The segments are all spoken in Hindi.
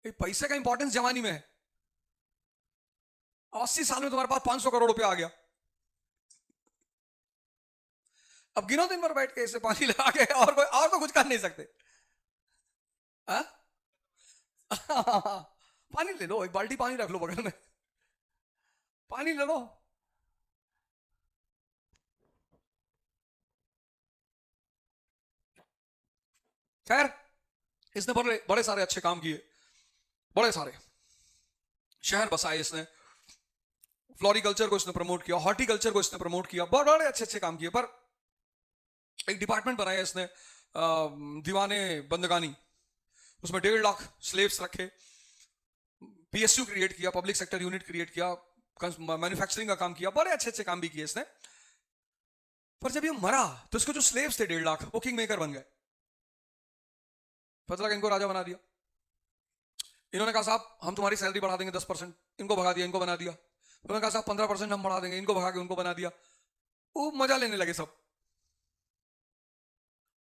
पैसे का इंपॉर्टेंस जवानी में है। 80 साल में तुम्हारे पास 500 करोड़ रुपया आ गया, अब गिनो दिन भर बैठ के इसे पानी लगा के, और तो कुछ कर नहीं सकते। पानी ले लो, एक बाल्टी पानी रख लो बगल में, पानी ले लो। खैर, इसने बड़े बड़े सारे अच्छे काम किए, बड़े सारे शहर बसाए इसने, फ्लोरिकल्चर को इसने प्रमोट किया, हॉर्टिकल्चर को इसने प्रमोट किया, बड़े बड़े अच्छे अच्छे काम किए। पर एक डिपार्टमेंट बनाया इसने, दीवाने बंदगानी, उसमें 1.5 लाख स्लेव्स रखे, पीएसयू क्रिएट किया, पब्लिक सेक्टर यूनिट क्रिएट किया, मैन्युफैक्चरिंग का काम किया, बड़े अच्छे अच्छे काम भी किए इसने। पर जब ये मरा तो इसको जो स्लेव्स थे 1.5 लाख, वो किंग मेकर बन गए। पता लगा इनको राजा बना दिया। इन्होंने कहा साहब हम तुम्हारी सैलरी बढ़ा देंगे 10%, इनको भगा दिया, इनको बना दिया। उन्होंने कहा साहब 15% हम बढ़ा देंगे, इनको भगा के उनको बना दिया। वो मजा लेने लगे सब।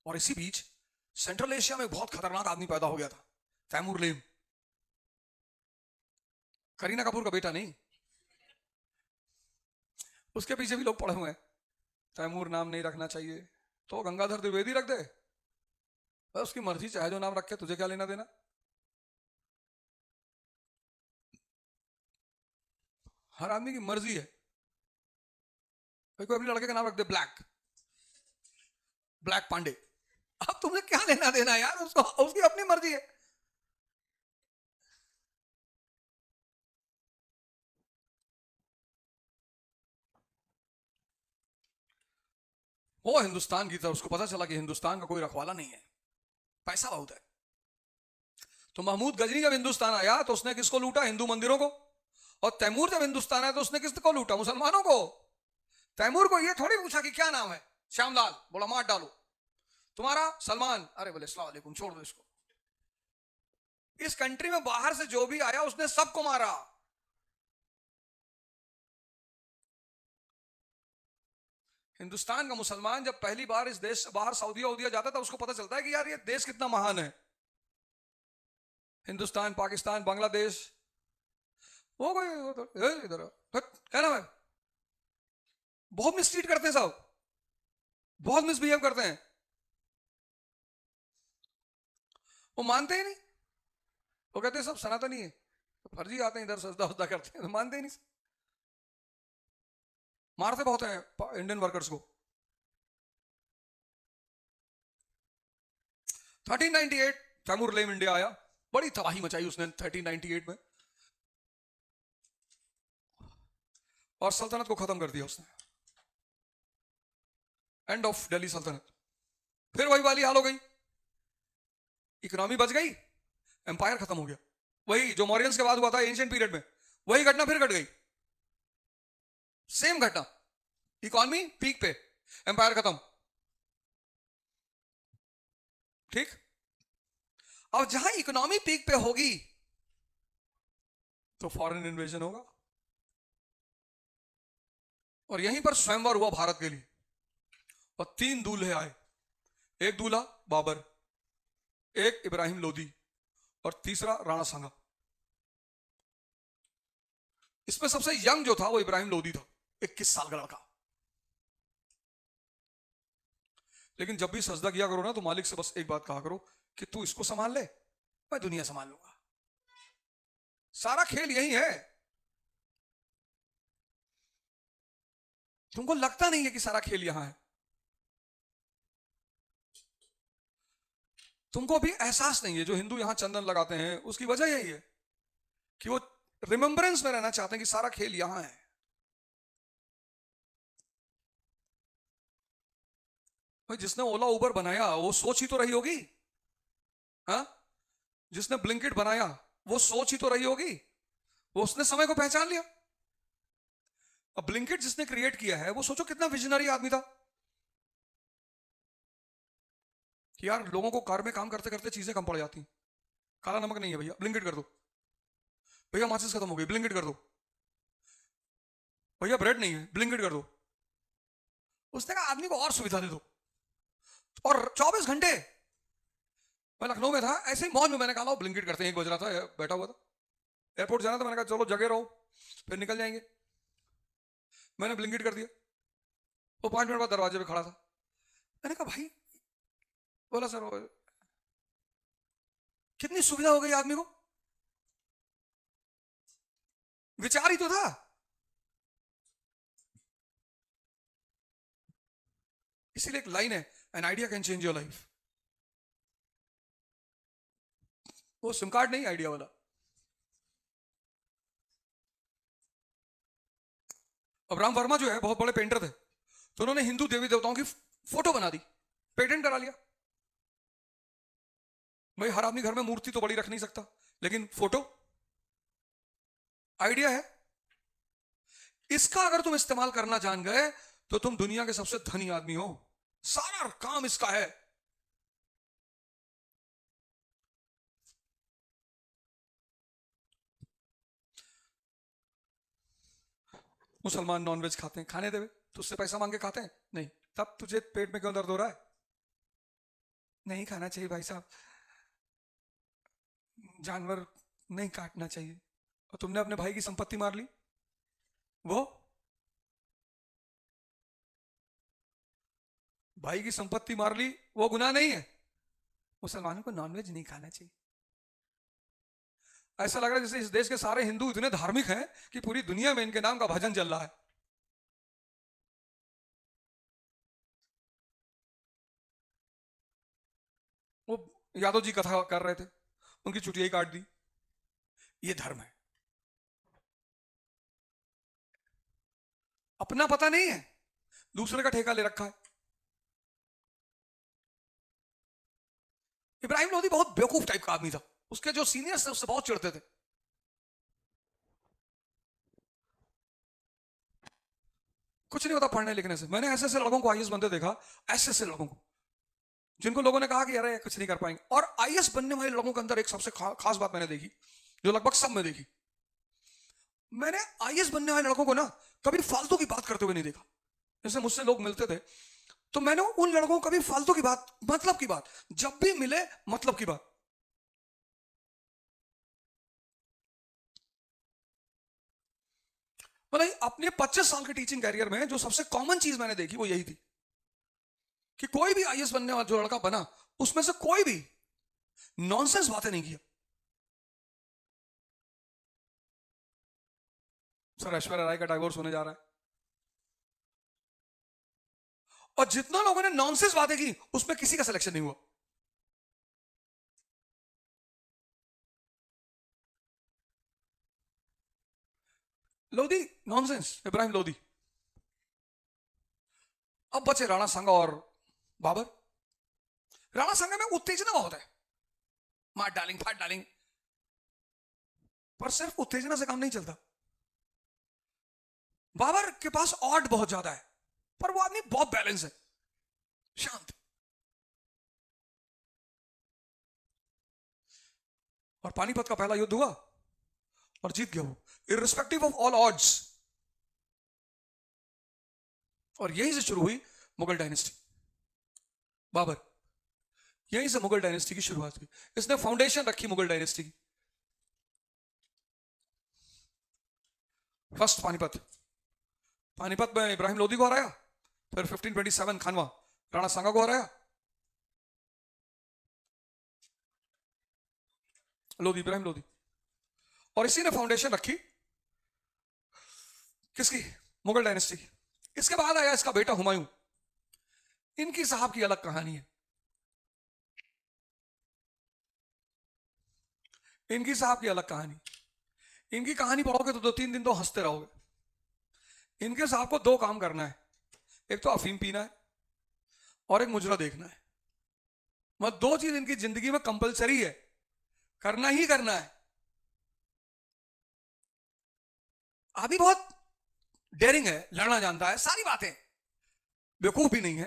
और इसी बीच सेंट्रल एशिया में बहुत खतरनाक आदमी पैदा हो गया था, तैमूर लेम। करीना कपूर का बेटा नहीं, उसके पीछे भी लोग पड़े हुए हैं। तैमूर नाम नहीं रखना चाहिए तो गंगाधर द्विवेदी रख दे, बस उसकी मर्जी, चाहे जो नाम रखे, तुझे क्या लेना देना। हर आदमी की मर्जी है। कोई अपने लड़के का नाम रख दे ब्लैक, ब्लैक पांडे, अब तुम्हें क्या लेना देना यार, उसको उसकी अपनी मर्जी है। वो हिंदुस्तान की तरफ, उसको पता चला कि हिंदुस्तान का कोई रखवाला नहीं है, पैसा बहुत है। तो महमूद गजनी जब हिंदुस्तान आया तो उसने किसको लूटा? हिंदू मंदिरों को। और तैमूर जब हिंदुस्तान आया तो उसने किसको लूटा? मुसलमानों को। तैमूर को ये थोड़ी पूछा कि क्या नाम है, श्यामलाल, बोला मार डालो। तुम्हारा? सलमान, अरे बोले अस्सलाम वालेकुम, छोड़ दो इसको। इस कंट्री में बाहर से जो भी आया उसने सबको मारा। हिंदुस्तान का मुसलमान जब पहली बार इस देश से बाहर सऊदीया उदिया जाता था, उसको पता चलता है कि यार ये देश कितना महान है। हिंदुस्तान, पाकिस्तान, बांग्लादेश, वो कोई इधर क्या नाम है, बहुत मिसट्रीट करते हैं साहब, बहुत मिसबिहेव करते हैं। वो मानते ही नहीं, वो कहते हैं सब सनातनी है, तो फर्जी आते हैं इधर सजदा वजदा करते हैं, तो मानते ही नहीं। मारते बहुत हैं इंडियन वर्कर्स को। 1398 तैमूर लेम इंडिया आया, बड़ी तबाही मचाई उसने 1398 में, और सल्तनत को खत्म कर दिया उसने। एंड ऑफ दिल्ली सल्तनत। फिर वही वाली हाल हो गई, इकोनॉमी बच गई, एम्पायर खत्म हो गया। वही जो मौर्यंस के बाद हुआ था एंशिएंट पीरियड में, वही घटना फिर घट गई, सेम घटना, इकोनॉमी पीक पे, एम्पायर खत्म। ठीक, अब जहां इकोनॉमी पीक पे होगी तो फॉरेन इन्वेजन होगा, और यहीं पर स्वयंवर हुआ भारत के लिए, और 3 दूल्हे आए, एक दूल्हा बाबर, एक इब्राहिम लोदी, और तीसरा राणा सांगा। इसमें सबसे यंग जो था वो इब्राहिम लोदी था, 21 साल का लड़का। लेकिन जब भी सजदा किया करो ना तो मालिक से बस एक बात कहा करो कि तू इसको संभाल ले, मैं दुनिया संभाल लूंगा। सारा खेल यही है। तुमको लगता नहीं है कि सारा खेल यहां है, तुमको भी एहसास नहीं है। जो हिंदू यहां चंदन लगाते हैं उसकी वजह यही है कि वो रिमेंबरेंस में रहना चाहते हैं कि सारा खेल यहां है। भाई जिसने ओला उबर बनाया वो सोच ही तो रही होगी, हाँ? जिसने ब्लिंकिट बनाया वो सोच ही तो रही होगी, वो उसने समय को पहचान लिया। अब ब्लिंकिट जिसने क्रिएट किया है वो सोचो कितना विजनरी आदमी था कि यार लोगों को कार में काम करते करते चीजें कम पड़ जाती, काला नमक नहीं है भैया ब्लिंकिट कर दो, भैया माचिस खत्म हो गई ब्लिंकिट कर दो, भैया ब्रेड नहीं है ब्लिंकिट कर दो। उसने कहा आदमी को और सुविधा दे दो, और 24 घंटे, मैं लखनऊ में था, ऐसे ही मौज में मैंने कहा ब्लिंकिट करते हैं, 1 बज रहा था, बैठा हुआ था, एयरपोर्ट जाना था, मैंने कहा चलो जगह रहो फिर निकल जाएंगे। मैंने ब्लिंकिट कर दिया, वो 5 मिनट बाद दरवाजे पे खड़ा था। मैंने कहा भाई, बोला सर कितनी सुविधा हो गई आदमी को, विचार ही तो था। इसीलिए एक लाइन है, an idea can change your life. वो सिम कार्ड नहीं, आइडिया वाला। अब राम वर्मा जो है बहुत बड़े पेंटर थे, तो उन्होंने हिंदू देवी देवताओं की फोटो बना दी, पेटेंट करा लिया। भाई हर आदमी घर में मूर्ति तो बड़ी रख नहीं सकता, लेकिन फोटो आइडिया है। इसका अगर तुम इस्तेमाल करना जान गए तो तुम दुनिया के सबसे धनी आदमी हो। सारा काम इसका है। मुसलमान नॉनवेज खाते हैं, खाने देवे, तुझसे पैसा मांग के खाते हैं नहीं, तब तुझे पेट में क्यों दर्द हो रहा है? नहीं खाना चाहिए भाई साहब, जानवर नहीं काटना चाहिए। और तुमने अपने भाई की संपत्ति मार ली, वो भाई की संपत्ति मार ली, वो गुनाह नहीं है। मुसलमानों को नॉनवेज नहीं खाना चाहिए। ऐसा लग रहा है जैसे इस देश के सारे हिंदू इतने धार्मिक हैं कि पूरी दुनिया में इनके नाम का भजन चल रहा है। वो यादव जी कथा कर रहे थे, उनकी चुटिया ही काट दी। ये धर्म है। अपना पता नहीं है, दूसरे का ठेका ले रखा है। इब्राहिम लोधी बहुत बेवकूफ टाइप का आदमी था, उसके जो सीनियर्स थे उससे बहुत चिढ़ते थे। कुछ नहीं होता पढ़ने लिखने से। मैंने ऐसे ऐसे लोगों को आईएएस बनते देखा, ऐसे ऐसे लोगों को जिनको लोगों ने कहा कि अरे कुछ नहीं कर पाएंगे। और आईएएस बनने वाले लोगों के अंदर एक सबसे खास बात मैंने देखी, जो लगभग सब में देखी। मैंने आईएएस बनने वाले लड़कों को ना कभी फालतू की बात करते हुए नहीं देखा। जैसे मुझसे लोग मिलते थे तो मैंने उन लड़कों को कभी फालतू की बात, मतलब की बात, जब भी मिले मतलब की बात। मतलब अपने 25 साल के टीचिंग कैरियर में जो सबसे कॉमन चीज मैंने देखी वो यही थी कि कोई भी आईएएस बनने वाला जो लड़का बना, उसमें से कोई भी नॉनसेंस बातें नहीं किया। सर ऐश्वर्या राय का डाइवोर्स होने जा रहा है, और जितना लोगों ने नॉनसेंस बातें की उसमें किसी का सिलेक्शन नहीं हुआ। लोधी नॉनसेंस, इब्राहिम लोधी। अब बचे राणा सांगा और बाबर। राणा सांगा में उत्तेजना बहुत है, मार डालिंग फाट डालिंग, पर सिर्फ उत्तेजना से काम नहीं चलता। बाबर के पास ऑड बहुत ज्यादा है, पर वो आदमी बहुत बैलेंस है, शांत। और पानीपत का पहला युद्ध हुआ और जीत गया वो, इररिस्पेक्टिव ऑफ ऑल ऑड्स। और यहीं से शुरू हुई मुगल डायनेस्टी। बाबर, यहीं से मुगल डायनेस्टी की शुरुआत हुई। इसने फाउंडेशन रखी मुगल डायनेस्टी की। फर्स्ट पानीपत, पानीपत में इब्राहिम लोधी को हराया, फिर 1527 खानवा राणा सांगा को हराया। लोधी, इब्राहिम लोधी। और इसी ने फाउंडेशन रखी किसकी? मुगल डायनेस्टी की। इसके बाद आया इसका बेटा हुमायूं। इनकी साहब की अलग कहानी है। इनकी साहब की अलग कहानी। इनकी कहानी पढ़ोगे तो 2-3 दिन तो हंसते रहोगे। इनके साहब को 2 काम करना है, एक तो अफीम पीना है और एक मुजरा देखना है। मतलब 2 चीज इनकी जिंदगी में कंपलसरी है, करना ही करना है। अभी बहुत डेयरिंग है, लड़ना जानता है, सारी बातें, बेवकूफ भी नहीं है।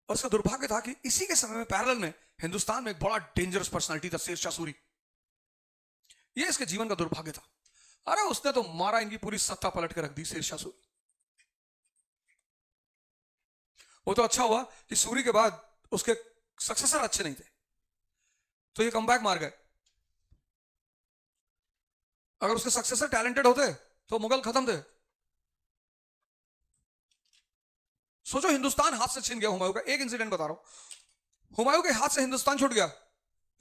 और उसका दुर्भाग्य था कि इसी के समय में पैरेलल में हिंदुस्तान में एक बड़ा डेंजरस पर्सनालिटी था, शेरशाह सूरी। ये इसके जीवन का दुर्भाग्य था। अरे उसने तो मारा, इनकी पूरी सत्ता पलट के रख दी, शेरशाह सूरी। वो तो अच्छा हुआ कि सूरी के बाद उसके सक्सेसर अच्छे नहीं थे, तो ये कमबैक मार गए। अगर उसके सक्सेसर टैलेंटेड होते तो मुगल खत्म थे। सोचो हिंदुस्तान हाथ से छीन गया हुमायूं का। एक इंसिडेंट बता रहा हूं, हुमायूं के हाथ से हिंदुस्तान छूट गया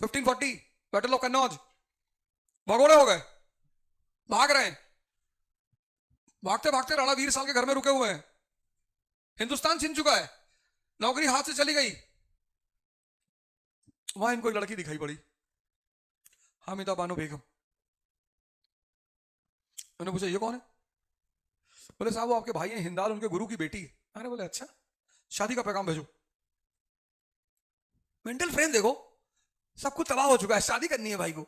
1540 बैटल ऑफ कन्नौज। भगोड़े हो गए, भाग रहे हैं, भागते भागते राणा वीर साल के घर में रुके हुए हैं। हिंदुस्तान छीन चुका है, नौकरी हाथ से चली गई। वहां इनको एक लड़की दिखाई पड़ी, हामिदा बानो बेगम। उन्होंने पूछा ये कौन है? बोले साहब वो आपके भाई हैं हिंदाल, उनके गुरु की बेटी है। अरे बोले अच्छा, शादी का पैगाम भेजो। मेंटल फ्रेम देखो, सब कुछ तबाह हो चुका है, शादी करनी है भाई को।